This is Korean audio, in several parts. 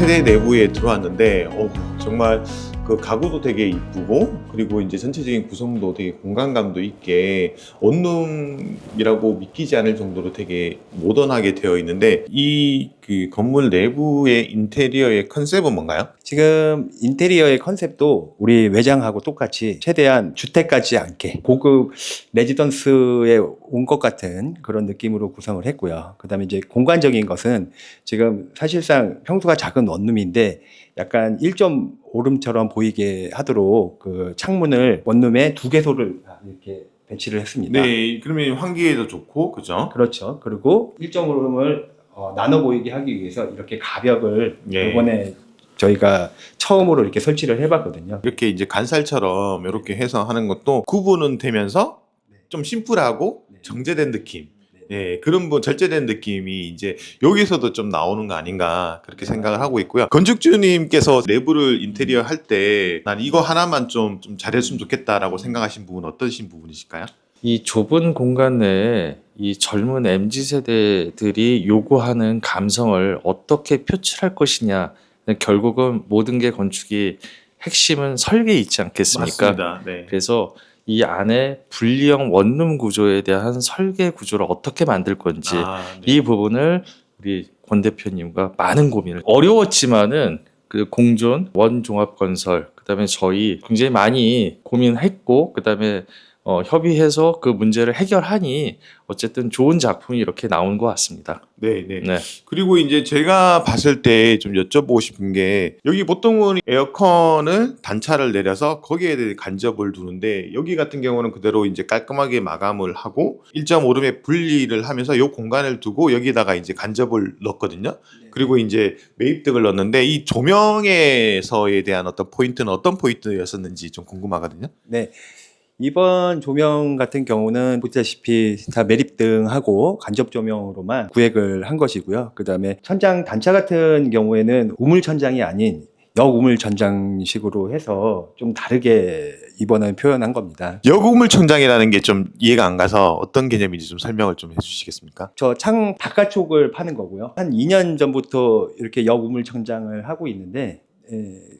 세대 내부에 들어왔는데 정말 그 가구도 되게 이쁘고 그리고 이제 전체적인 구성도 되게 공간감도 있게 원룸이라고 믿기지 않을 정도로 되게 모던하게 되어 있는데 이 그 건물 내부의 인테리어의 컨셉은 뭔가요? 지금 인테리어의 컨셉도 우리 외장하고 똑같이 최대한 주택 같지 않게 고급 레지던스에 온 것 같은 그런 느낌으로 구성을 했고요. 그다음에 이제 공간적인 것은 지금 사실상 평수가 작은 원룸인데 약간 1.5룸처럼 보이게 하도록 그 창문을 원룸에 2개소를 이렇게 배치를 했습니다. 네, 그러면 환기에도 좋고 그죠? 그렇죠. 그리고 1.5룸을 나눠 보이게 하기 위해서 이렇게 가벽을 예. 이번에 저희가 처음으로 이렇게 설치를 해봤거든요. 이렇게 이제 간살처럼 이렇게 해서 하는 것도 구분은 되면서 좀 심플하고 네. 정제된 느낌. 네. 예, 그런 뭐 절제된 느낌이 이제 여기서도 좀 나오는 거 아닌가 그렇게 생각을 하고 있고요. 건축주님께서 내부를 인테리어 할 때 난 이거 하나만 좀 잘했으면 좋겠다라고 생각하신 부분 어떠신 부분이실까요? 이 좁은 공간 내에 이 젊은 MZ 세대들이 요구하는 감성을 어떻게 표출할 것이냐. 결국은 모든 게 건축이 핵심은 설계에 있지 않겠습니까? 맞습니다. 네. 그래서 이 안에 분리형 원룸 구조에 대한 설계 구조를 어떻게 만들 건지 이 부분을 우리 권 대표님과 많은 고민을 어려웠지만은 그 공존 원종합건설 그다음에 저희 굉장히 많이 고민했고 그다음에 협의해서 그 문제를 해결하니 어쨌든 좋은 작품이 이렇게 나온 것 같습니다. 네, 네. 네. 그리고 이제 제가 봤을 때 좀 여쭤보고 싶은 게 여기 보통은 에어컨을 단차를 내려서 거기에 대해 간접을 두는데 여기 같은 경우는 그대로 이제 깔끔하게 마감을 하고 1.5룸에 분리를 하면서 이 공간을 두고 여기다가 이제 간접을 넣었거든요. 그리고 이제 매입등을 넣었는데 이 조명에서에 대한 어떤 포인트는 어떤 포인트였었는지 좀 궁금하거든요. 네. 이번 조명 같은 경우는 보시다시피 다 매립등하고 간접 조명으로만 구획을 한 것이고요. 그 다음에 천장 단차 같은 경우에는 우물 천장이 아닌 역우물 천장식으로 해서 좀 다르게 이번엔 표현한 겁니다. 역우물 천장이라는 게 좀 이해가 안 가서 어떤 개념인지 좀 설명을 좀 해주시겠습니까? 저 창 바깥쪽을 파는 거고요. 한 2년 전부터 이렇게 역우물 천장을 하고 있는데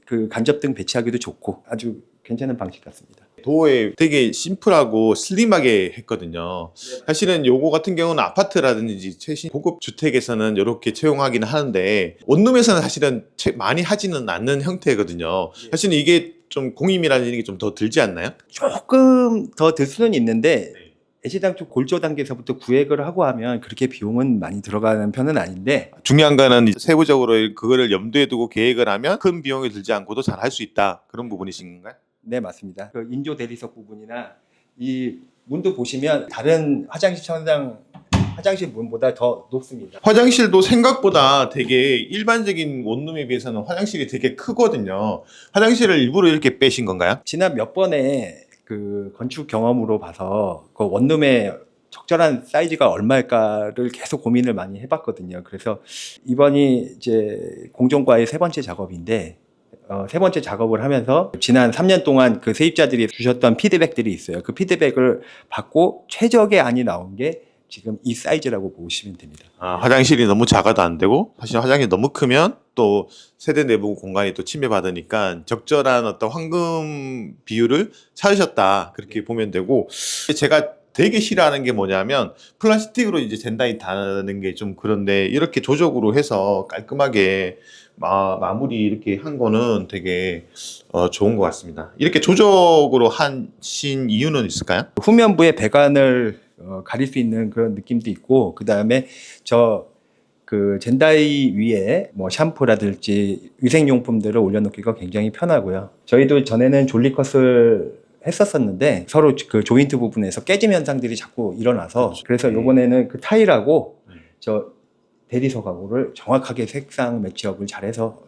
그 간접등 배치하기도 좋고 아주 괜찮은 방식 같습니다. 도어에 되게 심플하고 슬림하게 했거든요. 사실은 요거 같은 경우는 아파트라든지 최신 고급 주택에서는 이렇게 채용하기는 하는데 원룸에서는 사실은 많이 하지는 않는 형태거든요. 사실은 이게 좀 공임이라는 게 좀 더 들지 않나요? 조금 더 들 수는 있는데 애시당초 골조 단계에서부터 구획을 하고 하면 그렇게 비용은 많이 들어가는 편은 아닌데 중요한 거는 세부적으로 그거를 염두에 두고 계획을 하면 큰 비용이 들지 않고도 잘 할 수 있다. 그런 부분이신 건가요? 네 맞습니다. 그 인조 대리석 부분이나 이 문도 보시면 다른 화장실 천장 화장실 문보다 더 높습니다. 화장실도 생각보다 되게 일반적인 원룸에 비해서는 화장실이 되게 크거든요. 화장실을 일부러 이렇게 빼신 건가요? 지난 몇 번의 그 건축 경험으로 봐서 그 원룸의 적절한 사이즈가 얼마일까를 계속 고민을 많이 해봤거든요. 그래서 이번이 이제 공정과의 3번째 작업인데 3번째 작업을 하면서 지난 3년 동안 그 세입자들이 주셨던 피드백들이 있어요. 그 피드백을 받고 최적의 안이 나온 게 지금 이 사이즈라고 보시면 됩니다. 화장실이 너무 작아도 안 되고 사실 화장실이 너무 크면 또 세대 내부 공간이 또 침해받으니까 적절한 어떤 황금 비율을 찾으셨다 그렇게 보면 되고 제가 되게 싫어하는 게 뭐냐면 플라스틱으로 이제 젠다이 다는 게 좀 그런데 이렇게 조적으로 해서 깔끔하게 마무리 이렇게 한 거는 되게 좋은 것 같습니다. 이렇게 조적으로 하신 이유는 있을까요? 후면부의 배관을 가릴 수 있는 그런 느낌도 있고 그 다음에 그 젠다이 위에 뭐 샴푸라든지 위생용품들을 올려놓기가 굉장히 편하고요. 저희도 전에는 졸리컷을 했었었는데 서로 그 조인트 부분에서 깨짐 현상들이 자꾸 일어나서 그래서 이번에는 그 타일하고 저 대리석하고를 정확하게 색상 매치업을 잘해서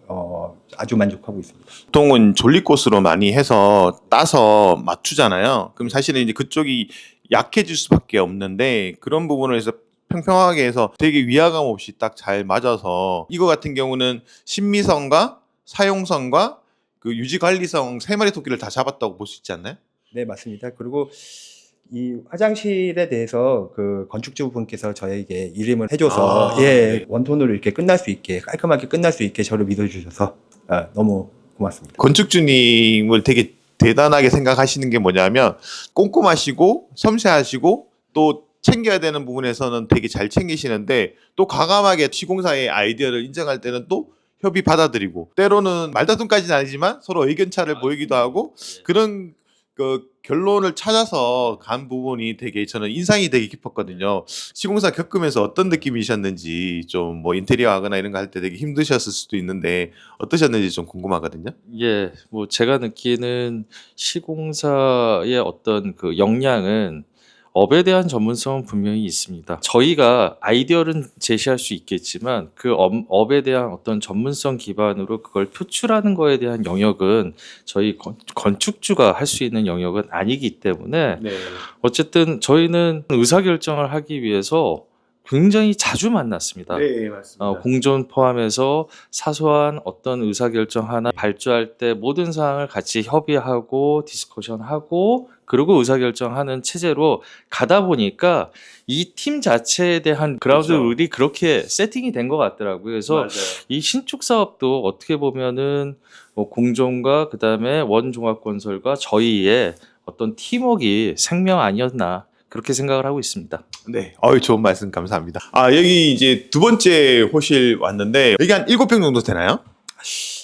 아주 만족하고 있습니다. 보통은 졸리꽃으로 많이 해서 따서 맞추잖아요. 그럼 사실은 이제 그쪽이 약해질 수밖에 없는데 그런 부분을 해서 평평하게 해서 되게 위화감 없이 딱 잘 맞아서 이거 같은 경우는 신미성과 사용성과 그 유지관리성 3마리 토끼를 다 잡았다고 볼 수 있지 않나요? 네, 맞습니다. 그리고 이 화장실에 대해서 그 건축주분께서 저에게 이름을 해줘서 예, 원톤으로 이렇게 끝날 수 있게 깔끔하게 끝날 수 있게 저를 믿어주셔서 너무 고맙습니다. 건축주님을 되게 대단하게 생각하시는 게 뭐냐면 꼼꼼하시고 섬세하시고 또 챙겨야 되는 부분에서는 되게 잘 챙기시는데 또 과감하게 시공사의 아이디어를 인정할 때는 또 협의 받아들이고 때로는 말다툼까지는 아니지만 서로 의견차를 보이기도 하고 그런 그 결론을 찾아서 간 부분이 되게 저는 인상이 되게 깊었거든요. 시공사 겪으면서 어떤 느낌이셨는지 좀 뭐 인테리어 하거나 이런 거 할 때 되게 힘드셨을 수도 있는데 어떠셨는지 좀 궁금하거든요. 예, 뭐 제가 느끼는 시공사의 어떤 그 역량은 업에 대한 전문성은 분명히 있습니다. 저희가 아이디어는 제시할 수 있겠지만 그 업에 대한 어떤 전문성 기반으로 그걸 표출하는 거에 대한 영역은 저희 건축주가 할 수 있는 영역은 아니기 때문에 네. 어쨌든 저희는 의사결정을 하기 위해서 굉장히 자주 만났습니다. 네, 맞습니다. 공존 포함해서 사소한 어떤 의사결정 하나 발주할 때 모든 사항을 같이 협의하고 디스커션하고 그리고 의사결정하는 체제로 가다 보니까 이 팀 자체에 대한 그라운드 그렇죠. 룰이 그렇게 세팅이 된 것 같더라고요. 그래서 맞아요. 이 신축 사업도 어떻게 보면은 뭐 공존과 그다음에 원종합건설과 저희의 어떤 팀워크가 생명 아니었나 그렇게 생각을 하고 있습니다. 네, 좋은 말씀 감사합니다. 여기 이제 두 번째 호실 왔는데 여기 한 7평 정도 되나요?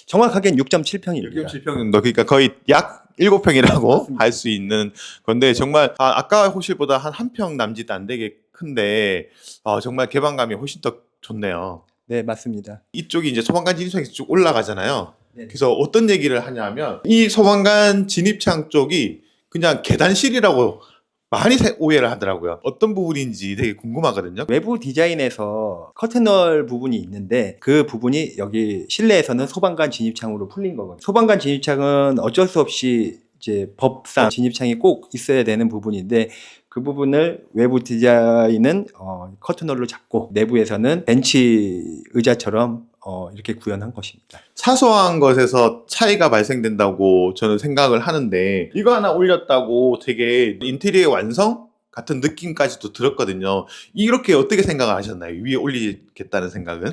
정확하게는 6.7평입니다. 6.7평 정도. 그러니까 거의 약 7평이라고 할 수 있는 건데 정말 아까 호실보다 한 평 남짓 안 되게 큰데 정말 개방감이 훨씬 더 좋네요. 네, 맞습니다. 이쪽이 이제 소방관 진입창이 쭉 올라가잖아요. 네. 그래서 어떤 얘기를 하냐면 이 소방관 진입창 쪽이 그냥 계단실이라고 많이 오해를 하더라고요. 어떤 부분인지 되게 궁금하거든요. 외부 디자인에서 커튼월 부분이 있는데 그 부분이 여기 실내에서는 소방관 진입창으로 풀린 거거든요. 소방관 진입창은 어쩔 수 없이 이제 법상 진입창이 꼭 있어야 되는 부분인데 그 부분을 외부 디자인은 커튼월로 잡고 내부에서는 벤치 의자처럼 이렇게 구현한 것입니다. 사소한 것에서 차이가 발생된다고 저는 생각을 하는데 이거 하나 올렸다고 되게 인테리어 완성 같은 느낌까지도 들었거든요. 이렇게 어떻게 생각을 하셨나요? 위에 올리겠다는 생각은?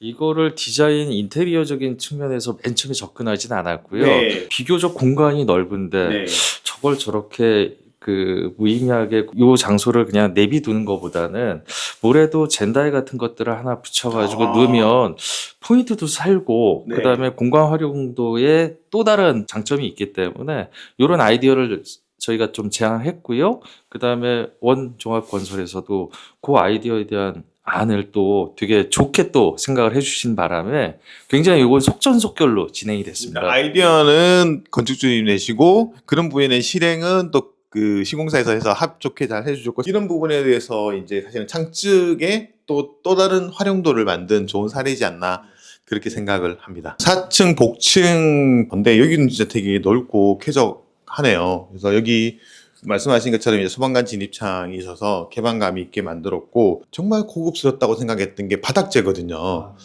이거를 디자인 인테리어적인 측면에서 맨 처음에 접근하진 않았고요. 네. 비교적 공간이 넓은데 저걸 저렇게 그 무의미하게 요 장소를 그냥 내비두는 것보다는 뭐래도 젠다이 같은 것들을 하나 붙여가지고 넣으면 포인트도 살고 네. 그다음에 공간 활용도에 또 다른 장점이 있기 때문에 이런 아이디어를 저희가 좀 제안했고요. 그다음에 원종합건설에서도 그 아이디어에 대한 안을 또 되게 좋게 또 생각을 해주신 바람에 굉장히 이건 속전속결로 진행이 됐습니다. 아이디어는 건축주님 내시고 그런 부분의 실행은 또 그 시공사에서 해서 합좋게 잘 해주셨고 이런 부분에 대해서 이제 사실은 창측에 또 다른 활용도를 만든 좋은 사례이지 않나 그렇게 생각을 합니다. 4층 복층 건데 여기는 진짜 되게 넓고 쾌적하네요. 그래서 여기 말씀하신 것처럼 이제 소방관 진입창이 있어서 개방감이 있게 만들었고 정말 고급스럽다고 생각했던 게 바닥재거든요.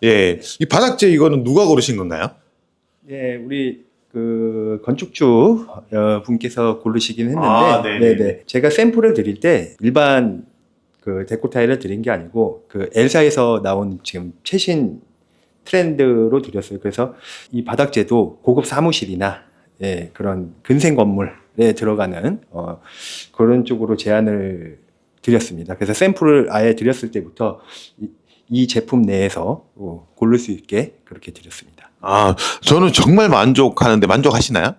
예, 이 바닥재 이거는 누가 고르신 건가요? 예, 우리 그 건축주 분께서 고르시긴 했는데, 네네. 제가 샘플을 드릴 때 일반 그 데코 타일을 드린 게 아니고 그 엘사에서 나온 지금 최신 트렌드로 드렸어요. 그래서 이 바닥재도 고급 사무실이나 그런 근생 건물에 들어가는 그런 쪽으로 제안을 드렸습니다. 그래서 샘플을 아예 드렸을 때부터 이 제품 내에서 고를 수 있게 그렇게 드렸습니다. 저는 정말 만족하는데 만족하시나요?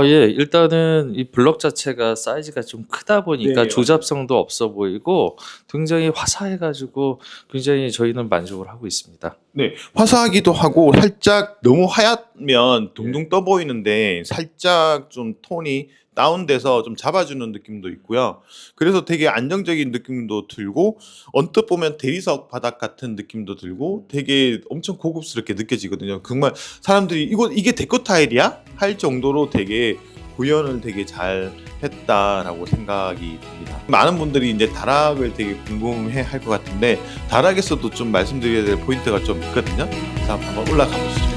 예. 일단은 이 블럭 자체가 사이즈가 좀 크다 보니까 네, 조잡성도 없어 보이고 굉장히 화사해가지고 굉장히 저희는 만족을 하고 있습니다. 네, 화사하기도 하고 살짝 너무 하얗면 둥둥 떠 보이는데 살짝 좀 톤이 다운돼서 좀 잡아주는 느낌도 있고요. 그래서 되게 안정적인 느낌도 들고 언뜻 보면 대리석 바닥 같은 느낌도 들고 되게 엄청 고급스럽게 느껴지거든요. 정말 사람들이 이게 데코 타일이야? 할 정도로 되게 구현을 되게 잘 했다라고 생각이 듭니다. 많은 분들이 이제 다락을 되게 궁금해 할 것 같은데 다락에서도 좀 말씀드려야 될 포인트가 좀 있거든요. 그래서 한번 올라가 보시죠.